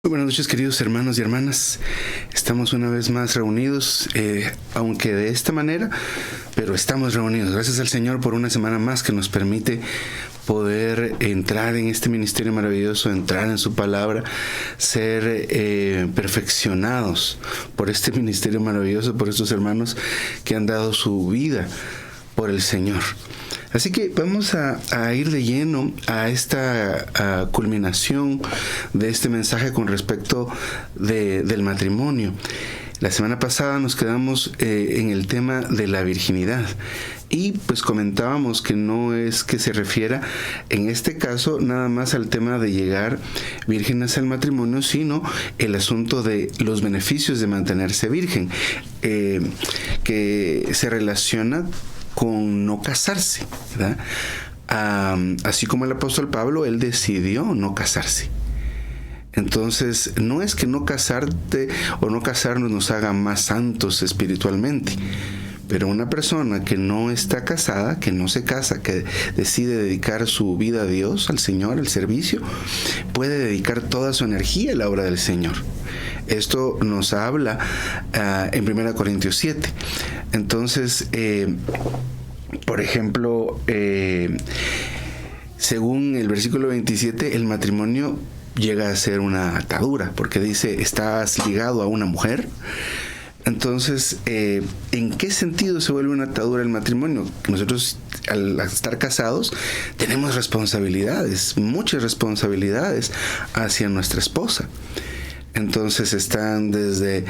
Muy buenas noches, queridos hermanos y hermanas. Estamos una vez más reunidos, aunque de esta manera, pero estamos reunidos. Gracias al Señor por una semana más que nos permite poder entrar en este ministerio maravilloso, entrar en su palabra, ser perfeccionados por este ministerio maravilloso, por estos hermanos que han dado su vida por el Señor. Así que vamos a ir de lleno a esta culminación de este mensaje con respecto del matrimonio. La semana pasada nos quedamos en el tema de la virginidad y pues comentábamos que no es que se refiera en este caso nada más al tema de llegar vírgenes al matrimonio, sino el asunto de los beneficios de mantenerse virgen, que se relaciona con no casarse, ¿verdad? Así como el apóstol Pablo, él decidió no casarse. Entonces, no es que no casarte o no casarnos nos haga más santos espiritualmente, pero una persona que no está casada, que no se casa, que decide dedicar su vida a Dios, al Señor, al servicio, puede dedicar toda su energía a la obra del Señor. Esto nos habla en 1 Corintios 7. Entonces, por ejemplo, según el versículo 27, el matrimonio llega a ser una atadura, porque dice, estás ligado a una mujer. Entonces, ¿en qué sentido se vuelve una atadura el matrimonio? Nosotros, al estar casados, tenemos responsabilidades, muchas responsabilidades hacia nuestra esposa. Entonces están desde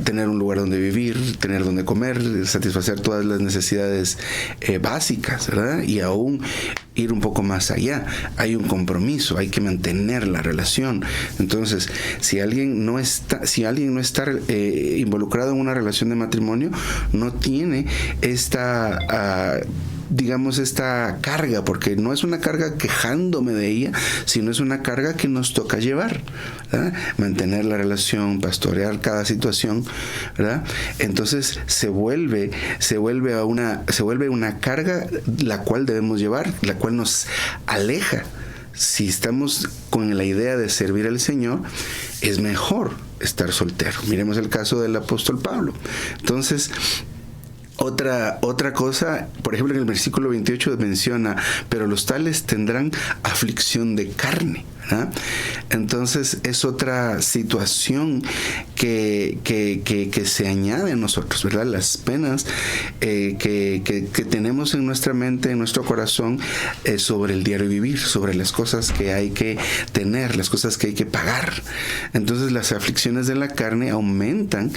tener un lugar donde vivir, tener donde comer, satisfacer todas las necesidades básicas, ¿verdad? Y aún ir un poco más allá. Hay un compromiso, hay que mantener la relación. Entonces, si alguien no está involucrado en una relación de matrimonio, no tiene esta carga, porque no es una carga quejándome de ella, sino es una carga que nos toca llevar, ¿verdad? Mantener la relación, pastorear cada situación, ¿verdad? Entonces se vuelve una carga la cual debemos llevar, la cual nos aleja. Si estamos con la idea de servir al Señor, es mejor estar soltero. Miremos el caso del apóstol Pablo. Entonces, otra cosa, por ejemplo, en el versículo 28 menciona, pero los tales tendrán aflicción de carne, ¿verdad? Entonces es otra situación que se añade a nosotros, ¿verdad? Las penas que tenemos en nuestra mente, en nuestro corazón, sobre el diario vivir, sobre las cosas que hay que tener, las cosas que hay que pagar. Entonces las aflicciones de la carne aumentan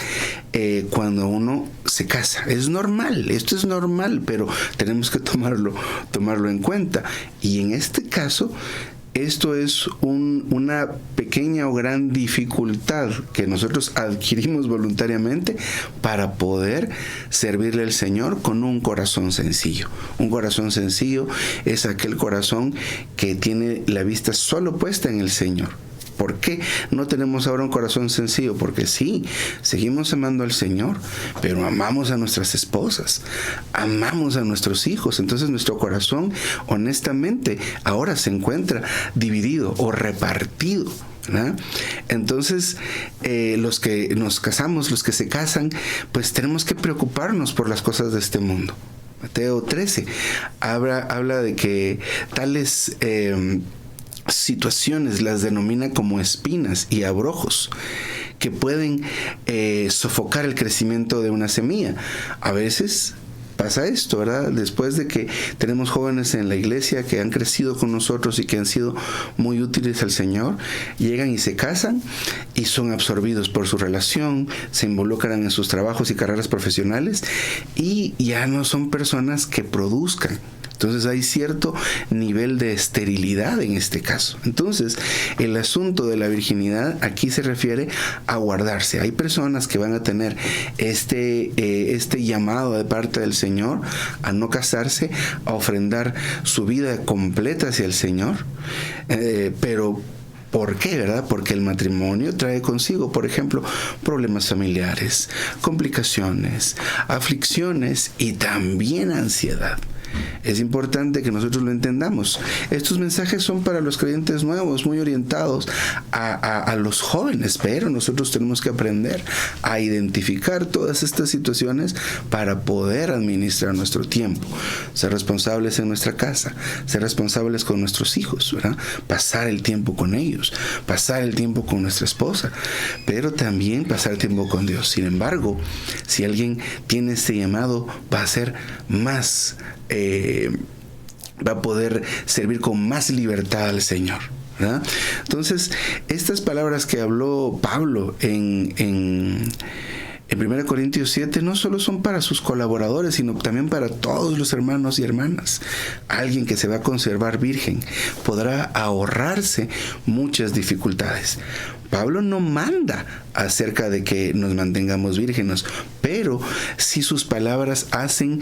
cuando uno se casa. Es normal, esto es normal, pero tenemos que tomarlo en cuenta. Y en este caso, esto es una pequeña o gran dificultad que nosotros adquirimos voluntariamente para poder servirle al Señor con un corazón sencillo. Un corazón sencillo es aquel corazón que tiene la vista solo puesta en el Señor. ¿Por qué no tenemos ahora un corazón sencillo? Porque sí, seguimos amando al Señor, pero amamos a nuestras esposas, amamos a nuestros hijos. Entonces nuestro corazón, honestamente, ahora se encuentra dividido o repartido, ¿verdad? Entonces, los que nos casamos, los que se casan, pues tenemos que preocuparnos por las cosas de este mundo. Mateo 13 habla de que tales situaciones las denomina como espinas y abrojos que pueden sofocar el crecimiento de una semilla. A veces pasa esto, ¿verdad? Después de que tenemos jóvenes en la iglesia que han crecido con nosotros y que han sido muy útiles al Señor, llegan y se casan y son absorbidos por su relación, se involucran en sus trabajos y carreras profesionales y ya no son personas que produzcan. Entonces hay cierto nivel de esterilidad en este caso. Entonces, el asunto de la virginidad aquí se refiere a guardarse. Hay personas que van a tener este llamado de parte del Señor a no casarse, a ofrendar su vida completa hacia el Señor, pero ¿por qué, verdad? Porque el matrimonio trae consigo, por ejemplo, problemas familiares, complicaciones, aflicciones y también ansiedad. Es importante que nosotros lo entendamos. Estos mensajes son para los creyentes nuevos, muy orientados a los jóvenes, pero nosotros tenemos que aprender a identificar todas estas situaciones para poder administrar nuestro tiempo, ser responsables en nuestra casa, ser responsables con nuestros hijos, ¿verdad? Pasar el tiempo con ellos, pasar el tiempo con nuestra esposa, pero también pasar tiempo con Dios. Sin embargo, si alguien tiene este llamado, va a ser más, va a poder servir con más libertad al Señor, ¿verdad? Entonces, estas palabras que habló Pablo en 1 Corintios 7 no solo son para sus colaboradores, sino también para todos los hermanos y hermanas. Alguien que se va a conservar virgen podrá ahorrarse muchas dificultades. Pablo no manda acerca de que nos mantengamos vírgenes, pero sí sus palabras hacen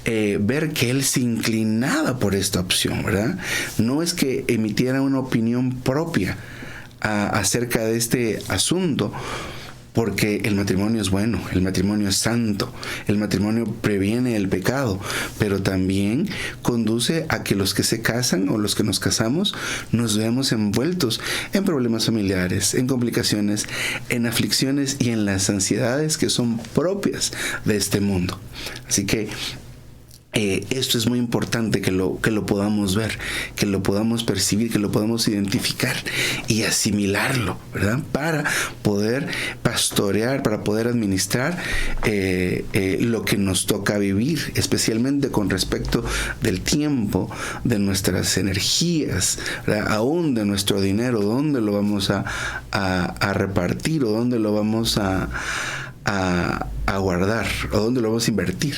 ver que él se inclinaba por esta opción, ¿verdad? No es que emitiera una opinión propia acerca de este asunto, porque el matrimonio es bueno, el matrimonio es santo, el matrimonio previene el pecado, pero también conduce a que los que se casan o los que nos casamos nos veamos envueltos en problemas familiares, en complicaciones, en aflicciones y en las ansiedades que son propias de este mundo. Así que esto es muy importante que lo podamos ver, que lo podamos percibir, que lo podamos identificar y asimilarlo, ¿verdad? Para poder pastorear, para poder administrar lo que nos toca vivir, especialmente con respecto del tiempo, de nuestras energías, ¿verdad? Aún de nuestro dinero, dónde lo vamos a repartir o dónde lo vamos a guardar o dónde lo vamos a invertir.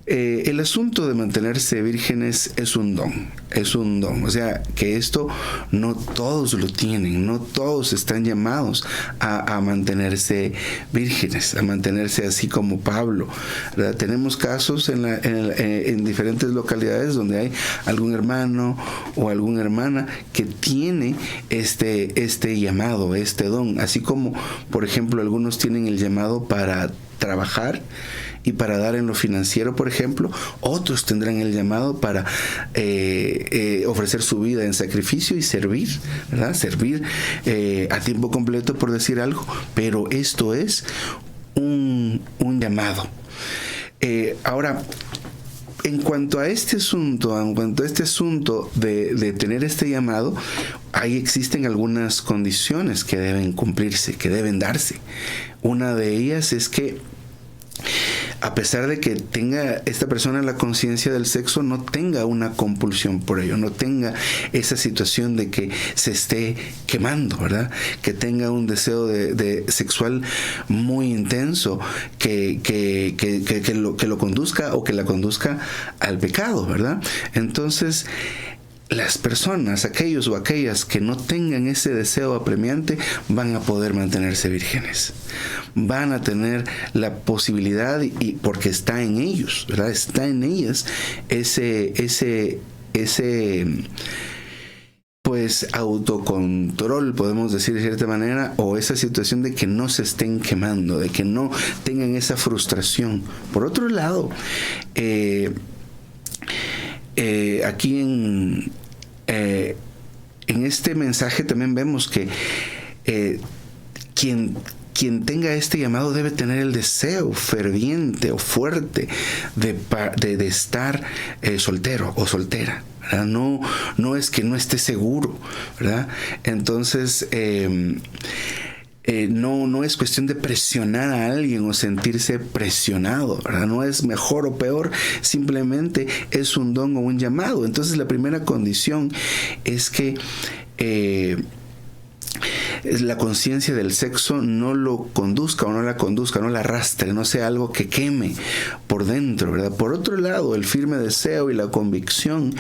El asunto de mantenerse vírgenes es un don, o sea que esto no todos lo tienen, no todos están llamados a mantenerse vírgenes, a mantenerse así como Pablo, ¿verdad? Tenemos casos en diferentes localidades donde hay algún hermano o alguna hermana que tiene este llamado, este don, así como por ejemplo algunos tienen el llamado para trabajar y para dar en lo financiero, por ejemplo. Otros tendrán el llamado para ofrecer su vida en sacrificio y servir, ¿verdad? Servir a tiempo completo, por decir algo. Pero esto es un llamado. Ahora, en cuanto a este asunto, de tener este llamado, ahí existen algunas condiciones que deben cumplirse, que deben darse. Una de ellas es que a pesar de que tenga esta persona la conciencia del sexo, no tenga una compulsión por ello, no tenga esa situación de que se esté quemando, ¿verdad? Que tenga un deseo de sexual muy intenso que lo conduzca o que la conduzca al pecado, ¿verdad? Entonces, las personas, aquellos o aquellas que no tengan ese deseo apremiante, van a poder mantenerse vírgenes. Van a tener la posibilidad, y porque está en ellos, ¿verdad? Está en ellas ese pues autocontrol, podemos decir de cierta manera, o esa situación de que no se estén quemando, de que no tengan esa frustración. Por otro lado, aquí en este mensaje también vemos que quien tenga este llamado debe tener el deseo ferviente o fuerte de estar soltero o soltera, ¿verdad? No es que no esté seguro, ¿verdad? Entonces no es cuestión de presionar a alguien o sentirse presionado, ¿verdad? No es mejor o peor, simplemente es un don o un llamado. Entonces la primera condición es que la conciencia del sexo no lo conduzca o no la conduzca, no la arrastre, no sea algo que queme por dentro, ¿verdad? Por otro lado, el firme deseo y la convicción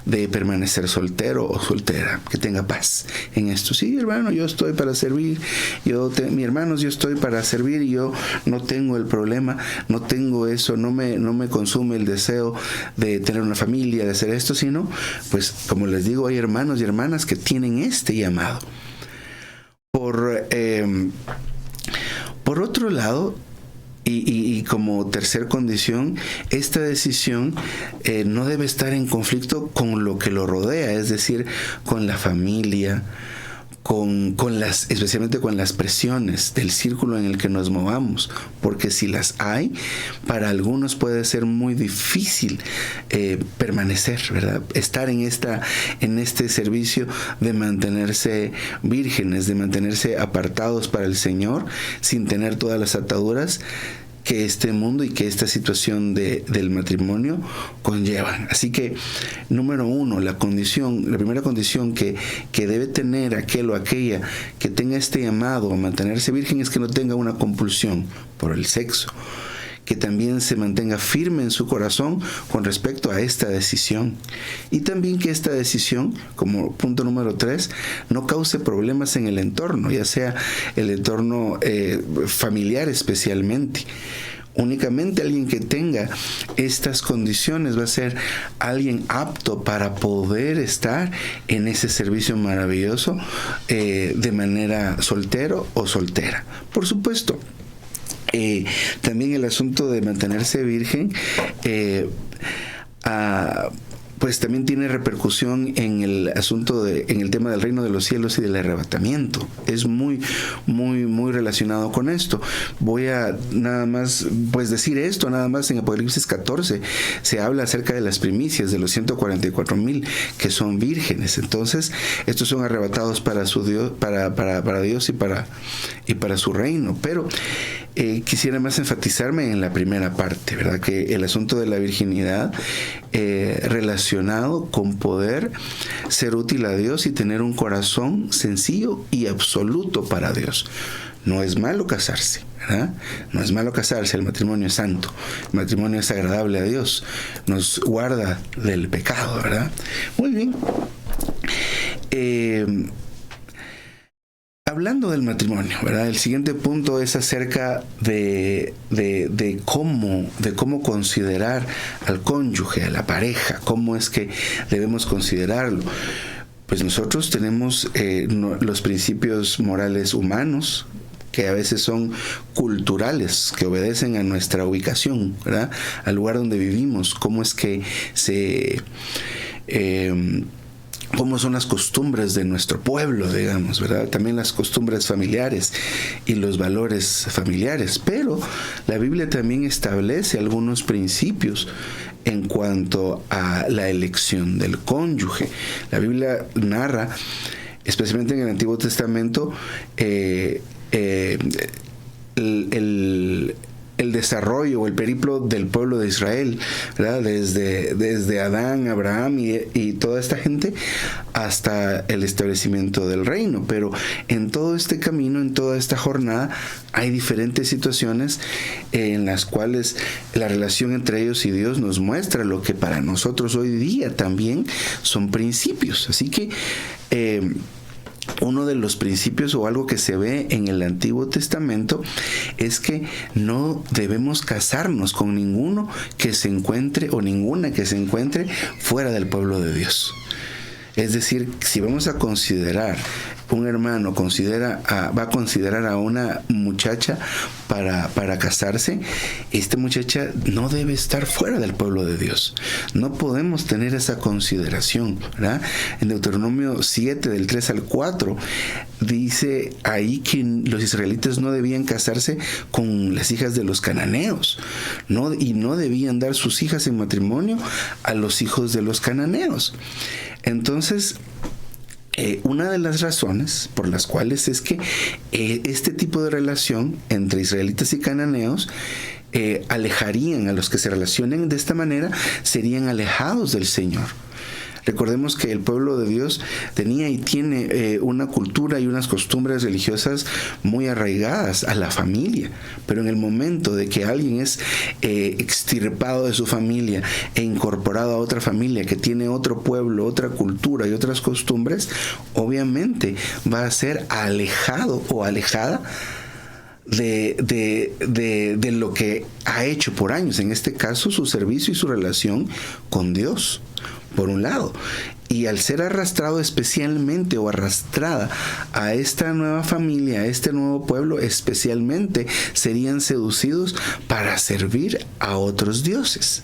de permanecer soltero o soltera, que tenga paz en esto. Sí, hermano, yo estoy para servir, mi hermanos, yo estoy para servir y yo no tengo el problema, no tengo eso, no me consume el deseo de tener una familia, de hacer esto, sino, pues, como les digo, hay hermanos y hermanas que tienen este llamado. Por otro lado, Y como tercer condición, esta decisión no debe estar en conflicto con lo que lo rodea, es decir, con la familia, especialmente con las presiones del círculo en el que nos movamos, porque si las hay, para algunos puede ser muy difícil permanecer, ¿verdad? Estar en este servicio de mantenerse vírgenes, de mantenerse apartados para el Señor, sin tener todas las ataduras que este mundo y que esta situación del matrimonio conllevan. Así que, número uno, la primera condición que debe tener aquel o aquella que tenga este llamado a mantenerse virgen es que no tenga una compulsión por el sexo, que también se mantenga firme en su corazón con respecto a esta decisión, y también que esta decisión, como punto número 3, no cause problemas en el entorno, ya sea el entorno familiar especialmente. Únicamente alguien que tenga estas condiciones va a ser alguien apto para poder estar en ese servicio maravilloso de manera soltero o soltera. Por supuesto, también el asunto de mantenerse virgen pues también tiene repercusión en el asunto en el tema del reino de los cielos y del arrebatamiento. Es muy, muy, muy relacionado con esto. Voy a nada más, pues decir esto, nada más en Apocalipsis 14 se habla acerca de las primicias de los 144,000 que son vírgenes. Entonces, estos son arrebatados para su Dios, para Dios y para su reino. Pero quisiera más enfatizarme en la primera parte, ¿verdad? Que el asunto de la virginidad relacionado con poder ser útil a Dios y tener un corazón sencillo y absoluto para Dios. No es malo casarse, ¿verdad? No es malo casarse, el matrimonio es santo, el matrimonio es agradable a Dios, nos guarda del pecado, ¿verdad? Muy bien. Hablando del matrimonio, ¿verdad? El siguiente punto es acerca de cómo considerar al cónyuge, a la pareja, cómo es que debemos considerarlo. Pues nosotros tenemos los principios morales humanos, que a veces son culturales, que obedecen a nuestra ubicación, ¿verdad? Al lugar donde vivimos, cómo es que cómo son las costumbres de nuestro pueblo, digamos, ¿verdad? También las costumbres familiares y los valores familiares. Pero la Biblia también establece algunos principios en cuanto a la elección del cónyuge. La Biblia narra, especialmente en el Antiguo Testamento, el desarrollo o el periplo del pueblo de Israel, ¿verdad? Desde Adán, Abraham y toda esta gente hasta el establecimiento del reino. Pero en todo este camino, en toda esta jornada, hay diferentes situaciones en las cuales la relación entre ellos y Dios nos muestra lo que para nosotros hoy día también son principios. Así que uno de los principios o algo que se ve en el Antiguo Testamento es que no debemos casarnos con ninguno que se encuentre o ninguna que se encuentre fuera del pueblo de Dios. Es decir, si vamos a considerar, un hermano va a considerar a una muchacha para casarse, esta muchacha no debe estar fuera del pueblo de Dios. No podemos tener esa consideración, ¿verdad? En Deuteronomio 7, del 3 al 4, dice ahí que los israelitas no debían casarse con las hijas de los cananeos, y no debían dar sus hijas en matrimonio a los hijos de los cananeos. Entonces, una de las razones por las cuales es que este tipo de relación entre israelitas y cananeos alejarían a los que se relacionen de esta manera, serían alejados del Señor. Recordemos que el pueblo de Dios tenía y tiene una cultura y unas costumbres religiosas muy arraigadas a la familia, pero en el momento de que alguien es extirpado de su familia e incorporado a otra familia que tiene otro pueblo, otra cultura y otras costumbres, obviamente va a ser alejado o alejada de lo que ha hecho por años, en este caso su servicio y su relación con Dios, por un lado. Y al ser arrastrado especialmente o arrastrada a esta nueva familia, a este nuevo pueblo, especialmente serían seducidos para servir a otros dioses.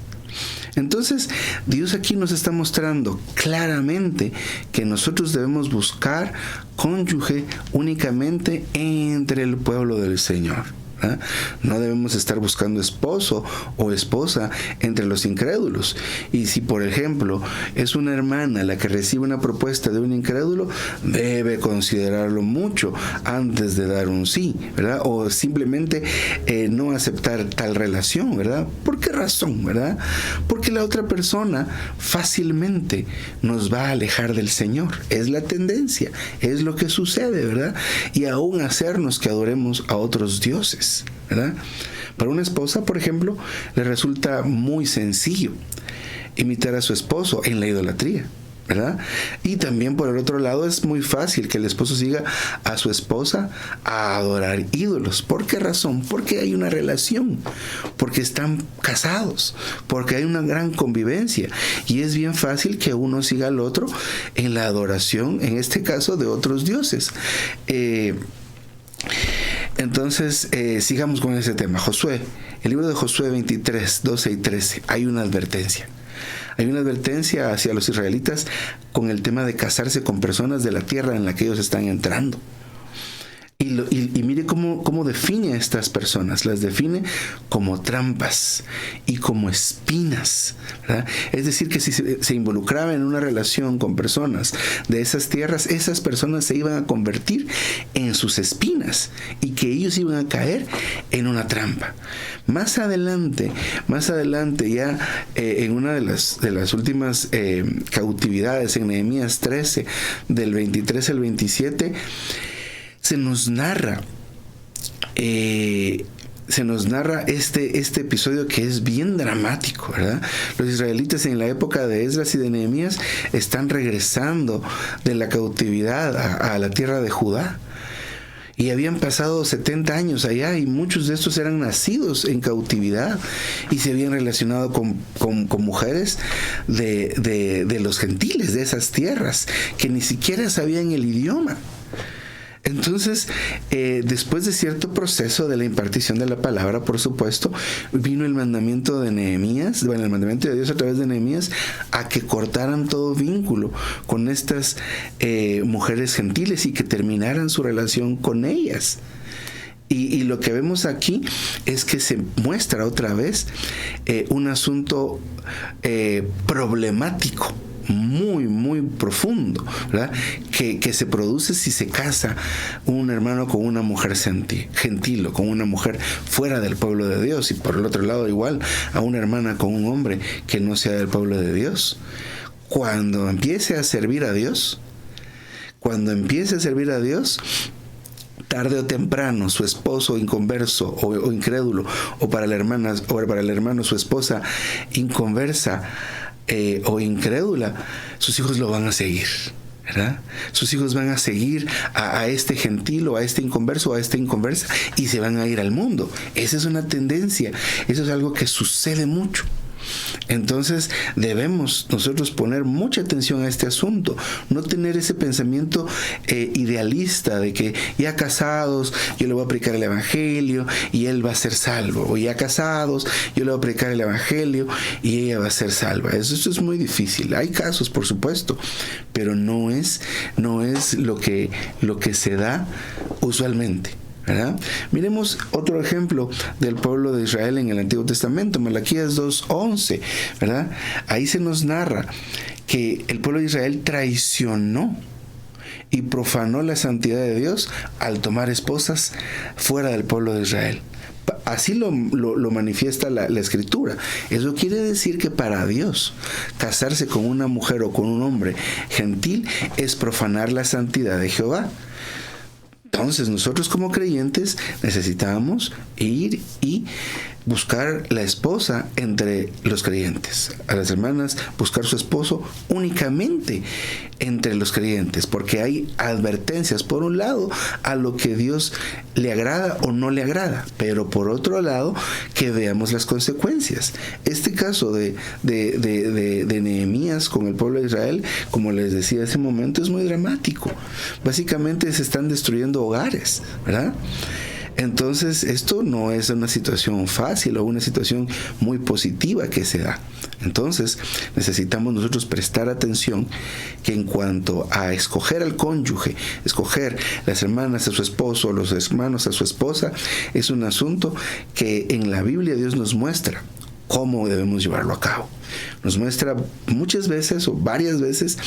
Entonces, Dios aquí nos está mostrando claramente que nosotros debemos buscar cónyuge únicamente entre el pueblo del Señor. No debemos estar buscando esposo o esposa entre los incrédulos. Y si, por ejemplo, es una hermana la que recibe una propuesta de un incrédulo, debe considerarlo mucho antes de dar un sí, ¿verdad? O simplemente no aceptar tal relación, ¿verdad? ¿Por qué razón, verdad? Porque la otra persona fácilmente nos va a alejar del Señor. Es la tendencia, es lo que sucede, ¿verdad? Y aún hacernos que adoremos a otros dioses, ¿verdad? Para una esposa, por ejemplo, le resulta muy sencillo imitar a su esposo en la idolatría, ¿verdad? Y también por el otro lado es muy fácil que el esposo siga a su esposa a adorar ídolos. ¿Por qué razón? Porque hay una relación, porque están casados, porque hay una gran convivencia y es bien fácil que uno siga al otro en la adoración, en este caso de otros dioses. Entonces, sigamos con ese tema. Josué, el libro de Josué 23, 12 y 13, hay una advertencia. Hay una advertencia hacia los israelitas con el tema de casarse con personas de la tierra en la que ellos están entrando. Y mire cómo define a estas personas. Las define como trampas y como espinas, ¿verdad? Es decir, que si se involucraba en una relación con personas de esas tierras, esas personas se iban a convertir en sus espinas y que ellos iban a caer en una trampa. Más adelante ya en una de las últimas cautividades, en Nehemías 13, del 23 al 27, se nos narra este episodio que es bien dramático, ¿verdad? Los israelitas en la época de Esdras y de Nehemías están regresando de la cautividad a la tierra de Judá. Y habían pasado 70 años allá y muchos de estos eran nacidos en cautividad y se habían relacionado con mujeres de los gentiles de esas tierras que ni siquiera sabían el idioma. Entonces, después de cierto proceso de la impartición de la palabra, por supuesto, vino el mandamiento de Nehemías, el mandamiento de Dios a través de Nehemías, a que cortaran todo vínculo con estas mujeres gentiles y que terminaran su relación con ellas. Y lo que vemos aquí es que se muestra otra vez un asunto problemático, muy, muy profundo, ¿verdad? Que se produce si se casa un hermano con una mujer gentil o con una mujer fuera del pueblo de Dios, y por el otro lado igual a una hermana con un hombre que no sea del pueblo de Dios. Cuando empiece a servir a Dios, tarde o temprano su esposo inconverso o incrédulo, o para la el hermano su esposa inconversa o incrédula, sus hijos lo van a seguir, ¿verdad? Sus hijos van a seguir a este gentil o a este inconverso o a esta inconversa y se van a ir al mundo. Esa es una tendencia, eso es algo que sucede mucho. Entonces debemos nosotros poner mucha atención a este asunto, no tener ese pensamiento idealista de que ya casados yo le voy a predicar el evangelio y él va a ser salvo, o ya casados yo le voy a predicar el evangelio y ella va a ser salva. Eso es muy difícil. Hay casos, por supuesto, pero no es lo que se da usualmente, ¿verdad? Miremos otro ejemplo del pueblo de Israel en el Antiguo Testamento, Malaquías 2:11, ¿verdad? Ahí se nos narra que el pueblo de Israel traicionó y profanó la santidad de Dios al tomar esposas fuera del pueblo de Israel. Así lo manifiesta la Escritura. Eso quiere decir que para Dios casarse con una mujer o con un hombre gentil es profanar la santidad de Jehová. Entonces nosotros como creyentes necesitamos ir y buscar la esposa entre los creyentes, a las hermanas buscar su esposo únicamente entre los creyentes, porque hay advertencias, por un lado, a lo que Dios le agrada o no le agrada, pero por otro lado, que veamos las consecuencias. Este caso de Nehemías con el pueblo de Israel, como les decía hace un momento, es muy dramático. Básicamente se están destruyendo hogares, ¿verdad? Entonces, esto no es una situación fácil o una situación muy positiva que se da. Entonces, necesitamos nosotros prestar atención que en cuanto a escoger al cónyuge, escoger las hermanas a su esposo o los hermanos a su esposa, es un asunto que en la Biblia Dios nos muestra cómo debemos llevarlo a cabo. Nos muestra muchas veces o varias veces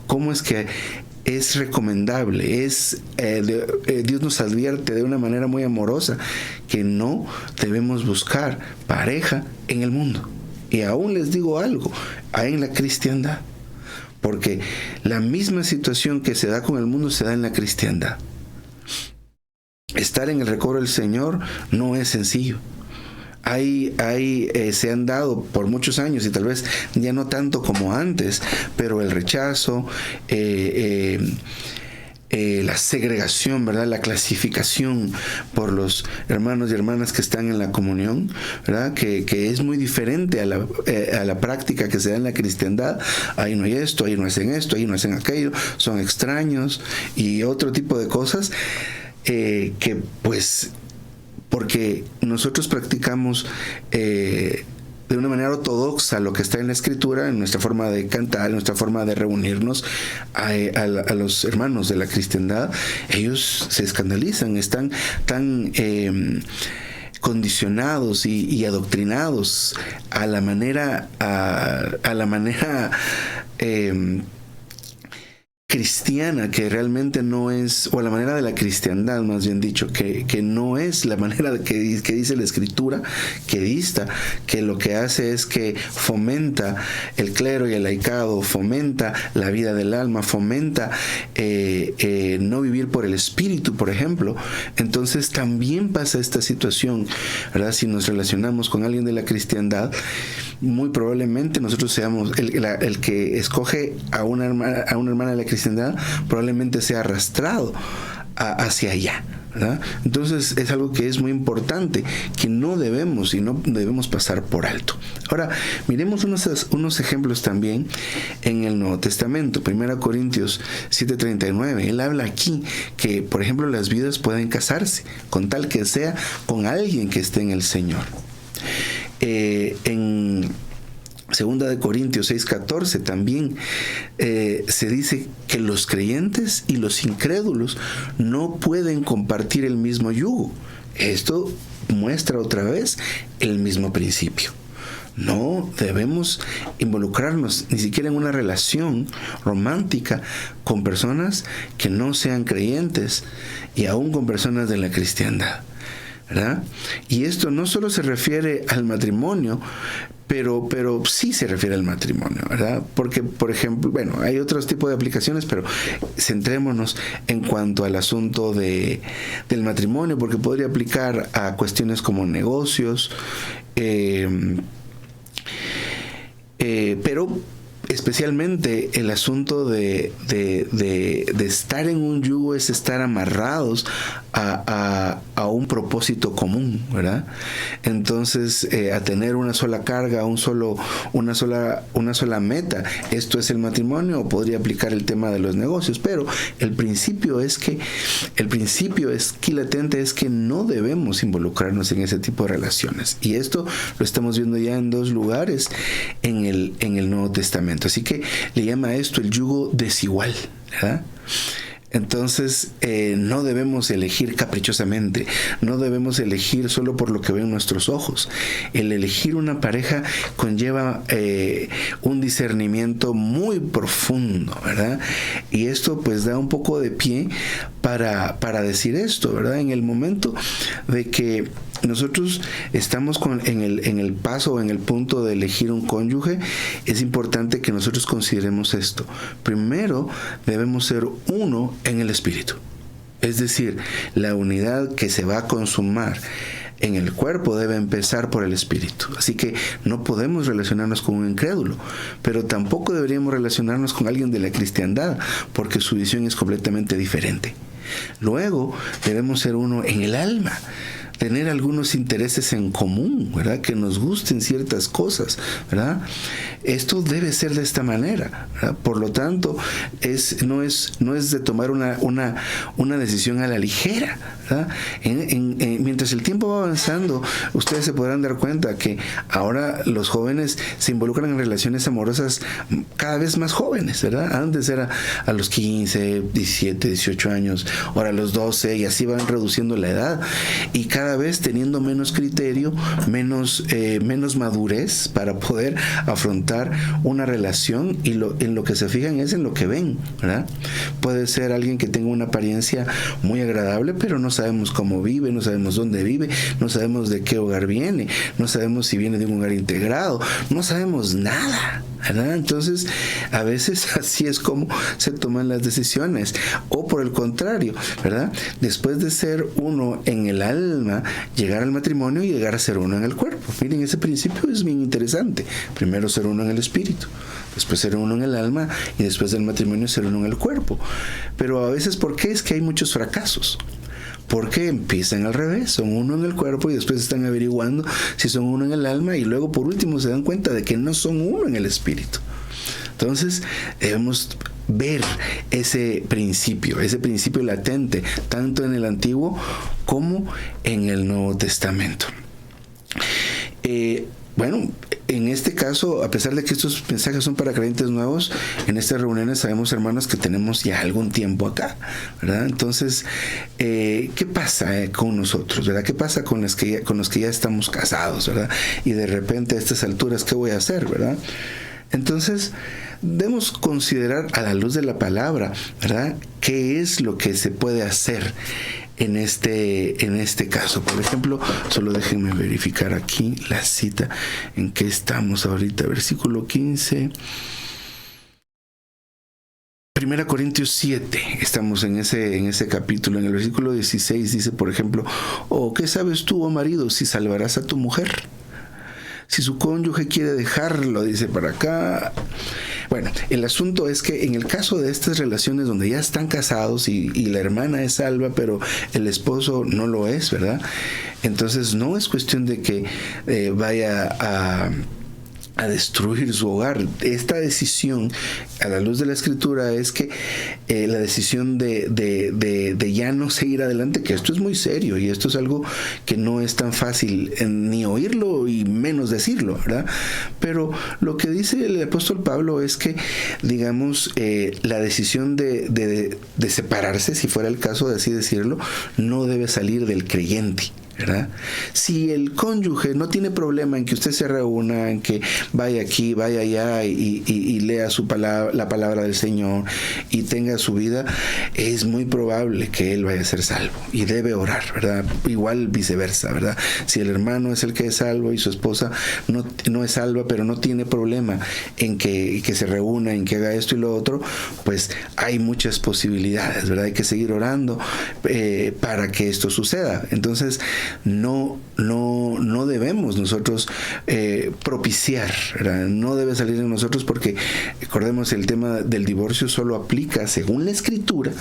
cómo es que es recomendable, Dios nos advierte de una manera muy amorosa que no debemos buscar pareja en el mundo. Y aún les digo algo, en la cristiandad, porque la misma situación que se da con el mundo se da en la cristiandad. Estar en el recobro del Señor no es sencillo. Se han dado por muchos años y tal vez ya no tanto como antes, pero el rechazo, la segregación, ¿verdad? La clasificación por los hermanos y hermanas que están en la comunión, ¿verdad? Que es muy diferente a la práctica que se da en la cristiandad. Ahí no hay esto, ahí no hacen esto, ahí no hacen aquello, son extraños y otro tipo de cosas que pues porque nosotros practicamos de una manera ortodoxa lo que está en la Escritura, en nuestra forma de cantar, en nuestra forma de reunirnos. A los hermanos de la cristiandad, ellos se escandalizan, están tan condicionados y adoctrinados a la manera cristiana, que realmente no es, o la manera de la cristiandad, más bien dicho, que no es la manera que dice la Escritura, que dista, que lo que hace es que fomenta el clero y el laicado, fomenta la vida del alma, fomenta no vivir por el espíritu, por ejemplo. Entonces también pasa esta situación, ¿verdad? Si nos relacionamos con alguien de la cristiandad, muy probablemente nosotros seamos el que escoge a una hermana de la cristiandad, probablemente sea arrastrado hacia allá, ¿verdad? Entonces es algo que es muy importante, que no debemos pasar por alto. Ahora, miremos unos ejemplos también en el Nuevo Testamento. 1 Corintios 7:39, él habla aquí que, por ejemplo, las viudas pueden casarse, con tal que sea con alguien que esté en el Señor. En 2 Corintios 6:14 también se dice que los creyentes y los incrédulos no pueden compartir el mismo yugo. Esto muestra otra vez el mismo principio. No debemos involucrarnos ni siquiera en una relación romántica con personas que no sean creyentes y aún con personas de la cristiandad, ¿verdad? Y esto no solo se refiere al matrimonio, pero sí se refiere al matrimonio, ¿verdad? Porque, por ejemplo, bueno, hay otros tipos de aplicaciones, pero centrémonos en cuanto al asunto del matrimonio, porque podría aplicar a cuestiones como negocios, pero especialmente el asunto de estar en un yugo es estar amarrados a un propósito común, ¿verdad? Entonces, a tener una sola carga, una sola meta. Esto es el matrimonio, o podría aplicar el tema de los negocios, pero el principio latente es que no debemos involucrarnos en ese tipo de relaciones. Y esto lo estamos viendo ya en 2 lugares en el Nuevo Testamento. Así que le llama a esto el yugo desigual, ¿verdad? Entonces, no debemos elegir caprichosamente, no debemos elegir solo por lo que ven nuestros ojos. El elegir una pareja conlleva un discernimiento muy profundo, ¿verdad? Y esto pues da un poco de pie para decir esto, ¿verdad? En el momento de que nosotros estamos en el paso, en el punto de elegir un cónyuge, es importante que nosotros consideremos esto. Primero, debemos ser uno en el espíritu. Es decir, la unidad que se va a consumar en el cuerpo debe empezar por el espíritu. Así que no podemos relacionarnos con un incrédulo, pero tampoco deberíamos relacionarnos con alguien de la cristiandad, porque su visión es completamente diferente. Luego debemos ser uno en el alma, tener algunos intereses en común, ¿verdad? Que nos gusten ciertas cosas, ¿verdad? Esto debe ser de esta manera, ¿verdad? Por lo tanto, no es de tomar una decisión a la ligera, ¿verdad? Mientras el tiempo va avanzando, ustedes se podrán dar cuenta que ahora los jóvenes se involucran en relaciones amorosas cada vez más jóvenes, ¿verdad? Antes era a los 15, 17, 18 años, ahora a los 12, y así van reduciendo la edad, y cada vez teniendo menos criterio, menos madurez para poder afrontar una relación, y en lo que se fijan es en lo que ven, ¿verdad? Puede ser alguien que tenga una apariencia muy agradable, pero no sabemos cómo vive, no sabemos dónde vive, no sabemos de qué hogar viene, no sabemos si viene de un hogar integrado, no sabemos nada, ¿verdad? Entonces, a veces así es como se toman las decisiones. O por el contrario, ¿verdad? Después de ser uno en el alma, llegar al matrimonio y llegar a ser uno en el cuerpo. Miren, ese principio es bien interesante. Primero ser uno en el espíritu, después ser uno en el alma, y después del matrimonio ser uno en el cuerpo. Pero a veces, ¿por qué es que hay muchos fracasos? Porque empiezan al revés, son uno en el cuerpo y después están averiguando si son uno en el alma, y luego por último se dan cuenta de que no son uno en el espíritu. Entonces debemos ver ese principio latente, tanto en el Antiguo como en el Nuevo Testamento. Bueno, en este caso, a pesar de que estos mensajes son para creyentes nuevos, en estas reuniones sabemos, hermanos, que tenemos ya algún tiempo acá, ¿verdad? Entonces, ¿qué pasa con nosotros, verdad? ¿Qué pasa con los que ya estamos casados, verdad? Y de repente a estas alturas, ¿qué voy a hacer, verdad? Entonces, debemos considerar a la luz de la palabra, ¿verdad? ¿Qué es lo que se puede hacer en este caso? Por ejemplo, solo déjenme verificar aquí la cita en que estamos ahorita, versículo 15. 1 Corintios 7, estamos en ese capítulo. En el versículo 16 dice, por ejemplo, ¿qué sabes tú, oh marido, si salvarás a tu mujer? Si su cónyuge quiere dejarlo, dice para acá. Bueno, el asunto es que en el caso de estas relaciones donde ya están casados y la hermana es salva, pero el esposo no lo es, ¿verdad? Entonces no es cuestión de que vaya a destruir su hogar. Esta decisión, a la luz de la Escritura, es que la decisión de ya no seguir adelante, que esto es muy serio y esto es algo que no es tan fácil ni oírlo y menos decirlo, ¿verdad? Pero lo que dice el apóstol Pablo es que, digamos, la decisión de separarse, si fuera el caso de así decirlo, no debe salir del creyente, ¿verdad? Si el cónyuge no tiene problema en que usted se reúna, en que vaya aquí, vaya allá y lea la palabra del Señor y tenga su vida, es muy probable que él vaya a ser salvo y debe orar, ¿verdad? Igual viceversa, ¿verdad? Si el hermano es el que es salvo y su esposa no es salva, pero no tiene problema en que se reúna, en que haga esto y lo otro, pues hay muchas posibilidades, ¿verdad? Hay que seguir orando para que esto suceda. Entonces, no debemos nosotros propiciar, ¿verdad? No debe salir de nosotros, porque recordemos, el tema del divorcio solo aplica, según la Escritura,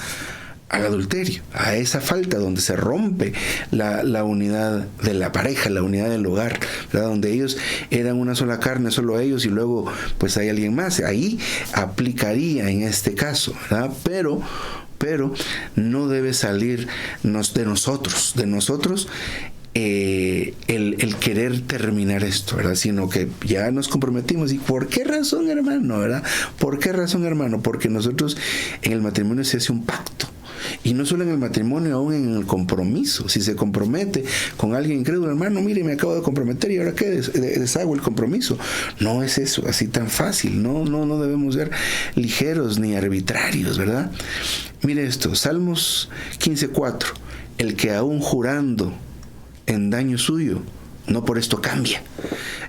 al adulterio, a esa falta donde se rompe la unidad de la pareja, la unidad del hogar, ¿verdad? Donde ellos eran una sola carne, solo ellos, y luego pues hay alguien más. Ahí aplicaría en este caso, ¿verdad? Pero no debe salir de nosotros el querer terminar esto, ¿verdad? Sino que ya nos comprometimos. ¿Y por qué razón, hermano? ¿Verdad? ¿Por qué razón, hermano? Porque nosotros en el matrimonio se hace un pacto. Y no solo en el matrimonio, aún en el compromiso. Si se compromete con alguien incrédulo, hermano, mire, me acabo de comprometer y ahora qué, deshago el compromiso. No es eso así tan fácil. No debemos ser ligeros ni arbitrarios, ¿verdad? Mire esto, Salmos 15:4. El que aún jurando en daño suyo, no por esto cambia.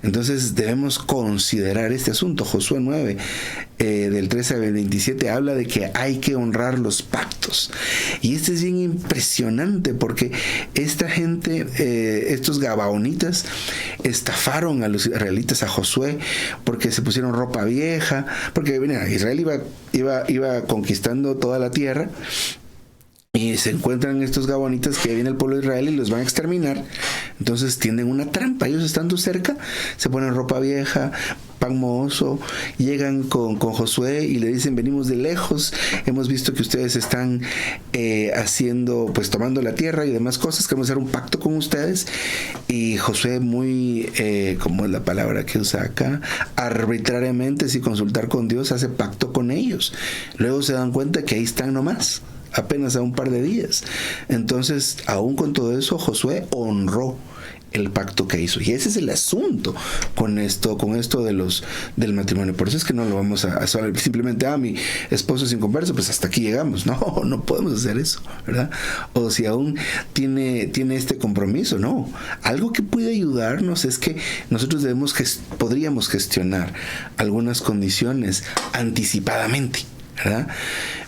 Entonces debemos considerar este asunto. Josué 9, del 13 al 27, habla de que hay que honrar los pactos. Y este es bien impresionante porque esta gente, estos gabaonitas, estafaron a los israelitas, a Josué, porque se pusieron ropa vieja, porque mira, Israel iba conquistando toda la tierra. Y se encuentran estos gabonitas que viene el pueblo de Israel y los van a exterminar. Entonces tienden una trampa. Ellos estando cerca, se ponen ropa vieja, pan mohoso, llegan con Josué y le dicen: venimos de lejos, hemos visto que ustedes están haciendo, pues tomando la tierra y demás cosas, queremos hacer un pacto con ustedes. Y Josué, muy, ¿cómo es la palabra que usa acá? Arbitrariamente, sin consultar con Dios, hace pacto con ellos. Luego se dan cuenta que ahí están nomás, apenas a un par de días. Entonces, aún con todo eso, Josué honró el pacto que hizo. Y ese es el asunto con esto del matrimonio. Por eso es que no lo vamos a simplemente, mi esposo es inconverso, pues hasta aquí llegamos. No podemos hacer eso, ¿verdad? O si aún tiene este compromiso, no. Algo que puede ayudarnos es que nosotros podríamos gestionar algunas condiciones anticipadamente, ¿verdad?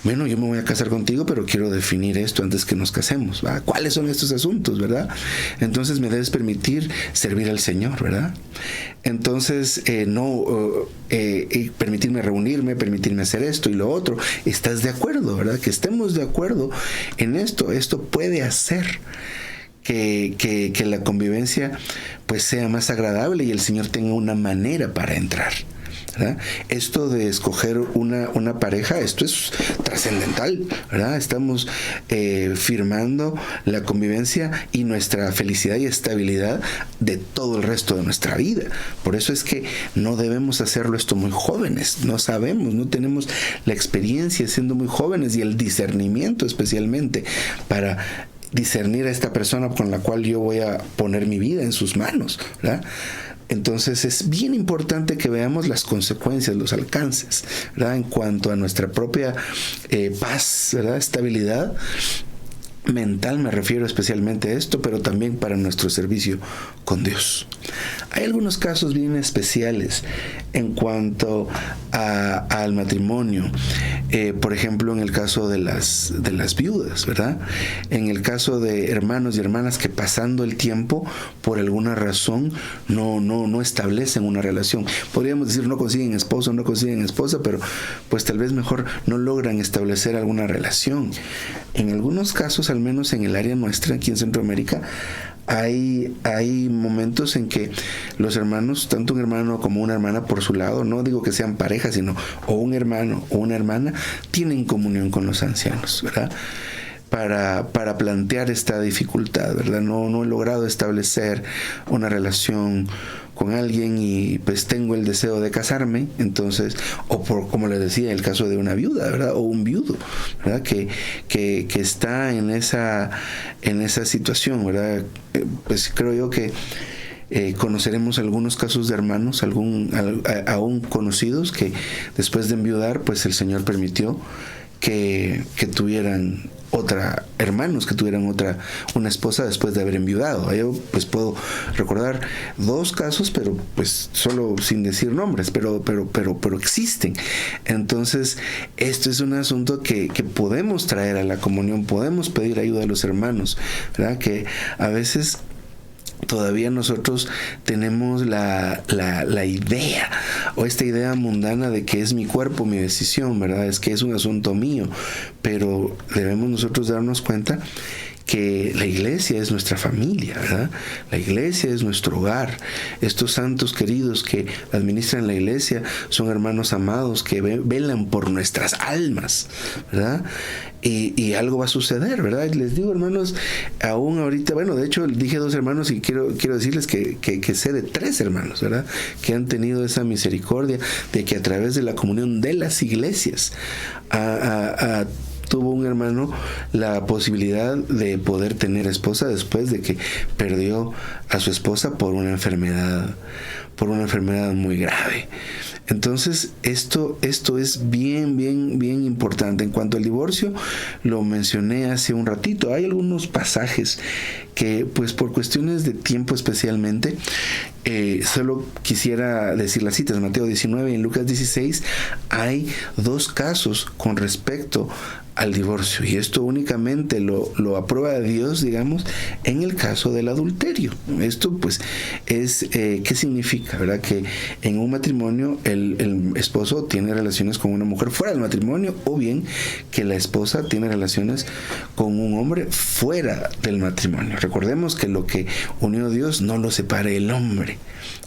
Bueno, yo me voy a casar contigo, pero quiero definir esto antes que nos casemos, ¿verdad? ¿Cuáles son estos asuntos, verdad? Entonces me debes permitir servir al Señor, ¿verdad? Entonces, permitirme reunirme, permitirme hacer esto y lo otro. ¿Estás de acuerdo, verdad? Que estemos de acuerdo en esto. Esto puede hacer que la convivencia pues sea más agradable y el Señor tenga una manera para entrar, ¿verdad? Esto de escoger una pareja, esto es trascendental, ¿verdad? Estamos firmando la convivencia y nuestra felicidad y estabilidad de todo el resto de nuestra vida. Por eso es que no debemos hacerlo esto muy jóvenes. No sabemos, no tenemos la experiencia siendo muy jóvenes y el discernimiento especialmente para discernir a esta persona con la cual yo voy a poner mi vida en sus manos, ¿verdad? Entonces es bien importante que veamos las consecuencias, los alcances, ¿verdad? En cuanto a nuestra propia paz, ¿verdad? Estabilidad mental, me refiero especialmente a esto, pero también para nuestro servicio con Dios. Hay algunos casos bien especiales en cuanto al matrimonio. Por ejemplo, en el caso de las viudas, ¿verdad? En el caso de hermanos y hermanas que pasando el tiempo, por alguna razón, no establecen una relación. Podríamos decir, no consiguen esposo, no consiguen esposa, pero pues tal vez mejor no logran establecer alguna relación. En algunos casos, al menos en el área nuestra, aquí en Centroamérica, hay momentos en que los hermanos, tanto un hermano como una hermana por su lado, no digo que sean parejas, sino o un hermano o una hermana, tienen comunión con los ancianos, ¿verdad? Para plantear esta dificultad, ¿verdad? No he logrado establecer una relación con alguien y pues tengo el deseo de casarme, entonces, como les decía, el caso de una viuda, ¿verdad? O un viudo, ¿verdad? Que está en esa situación, ¿verdad? Pues creo yo que conoceremos algunos casos de hermanos, aún conocidos, que después de enviudar, pues el Señor permitió que tuvieran hermanos que tuvieran una esposa después de haber enviudado. Yo pues puedo recordar 2 casos, pero pues solo sin decir nombres, pero existen. Entonces, esto es un asunto que podemos traer a la comunión, podemos pedir ayuda a los hermanos, ¿verdad? Que a veces todavía nosotros tenemos la idea o esta idea mundana de que es mi cuerpo, mi decisión, ¿verdad? Es que es un asunto mío, pero debemos nosotros darnos cuenta que la iglesia es nuestra familia, ¿verdad? La iglesia es nuestro hogar. Estos santos queridos que administran la iglesia son hermanos amados que velan por nuestras almas, ¿verdad? Y algo va a suceder, ¿verdad? Les digo, hermanos, aún ahorita, bueno, de hecho dije 2 hermanos y quiero decirles que sé de 3 hermanos, ¿verdad? Que han tenido esa misericordia de que a través de la comunión de las iglesias tuvo un hermano la posibilidad de poder tener esposa después de que perdió a su esposa por una enfermedad muy grave. Entonces, esto es bien importante. En cuanto al divorcio, lo mencioné hace un ratito. Hay algunos pasajes que pues por cuestiones de tiempo especialmente, solo quisiera decir las citas. En Mateo 19 y en Lucas 16 hay dos casos con respecto al divorcio, y esto únicamente lo aprueba Dios, digamos, en el caso del adulterio. Esto pues es, ¿qué significa? ¿Verdad? Que en un matrimonio el esposo tiene relaciones con una mujer fuera del matrimonio, o bien que la esposa tiene relaciones con un hombre fuera del matrimonio. Recordemos que lo que unió Dios no lo separe el hombre,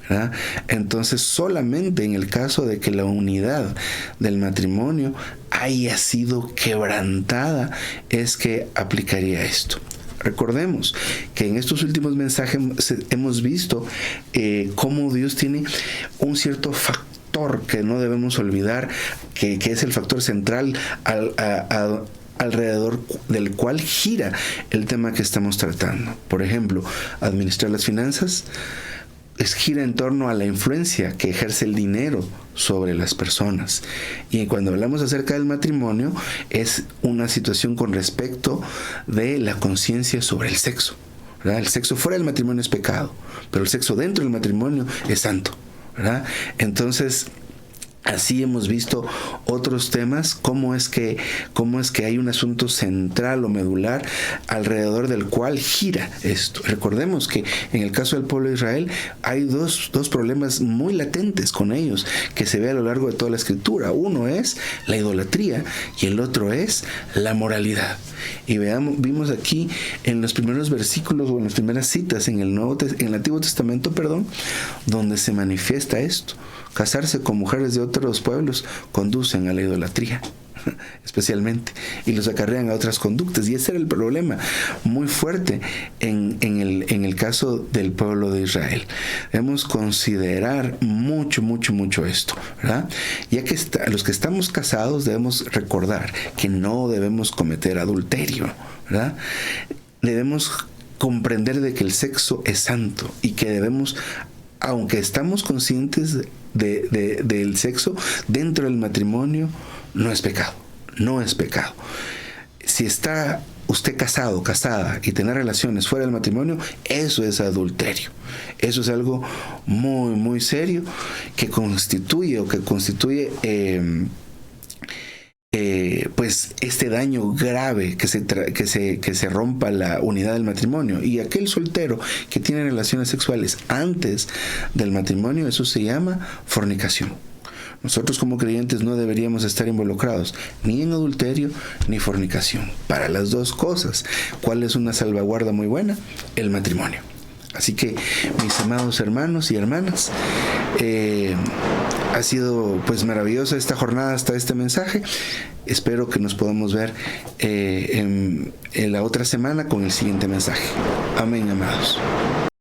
¿verdad? Entonces, solamente en el caso de que la unidad del matrimonio haya sido quebrantada es que aplicaría esto. Recordemos que en estos últimos mensajes hemos visto cómo Dios tiene un cierto factor que no debemos olvidar, que es el factor central alrededor del cual gira el tema que estamos tratando. Por ejemplo, administrar las finanzas gira en torno a la influencia que ejerce el dinero sobre las personas. Y cuando hablamos acerca del matrimonio, es una situación con respecto de la conciencia sobre el sexo, ¿verdad? El sexo fuera del matrimonio es pecado, pero el sexo dentro del matrimonio es santo, ¿verdad? Entonces, así hemos visto otros temas, cómo es que hay un asunto central o medular alrededor del cual gira esto. Recordemos que en el caso del pueblo de Israel hay dos problemas muy latentes con ellos que se ve a lo largo de toda la Escritura. Uno es la idolatría y el otro es la moralidad. Y vimos aquí en los primeros versículos o en las primeras citas en el Antiguo Testamento, donde se manifiesta esto. Casarse con mujeres de otros pueblos conducen a la idolatría, especialmente, y los acarrean a otras conductas. Y ese era el problema muy fuerte en el caso del pueblo de Israel. Debemos considerar mucho esto, ¿verdad? Ya que los que estamos casados debemos recordar que no debemos cometer adulterio, ¿verdad? Debemos comprender de que el sexo es santo y que debemos, aunque estamos conscientes del sexo dentro del matrimonio, no es pecado. Si está usted casado, casada, y tener relaciones fuera del matrimonio, eso es adulterio. Eso es algo muy serio que constituye pues este daño grave que se rompa la unidad del matrimonio. Y aquel soltero que tiene relaciones sexuales antes del matrimonio, eso se llama fornicación. Nosotros como creyentes no deberíamos estar involucrados ni en adulterio ni fornicación. Para las dos cosas, ¿cuál es una salvaguarda muy buena? El matrimonio. Así que, mis amados hermanos y hermanas, ha sido pues maravillosa esta jornada hasta este mensaje. Espero que nos podamos ver en la otra semana con el siguiente mensaje. Amén, amados.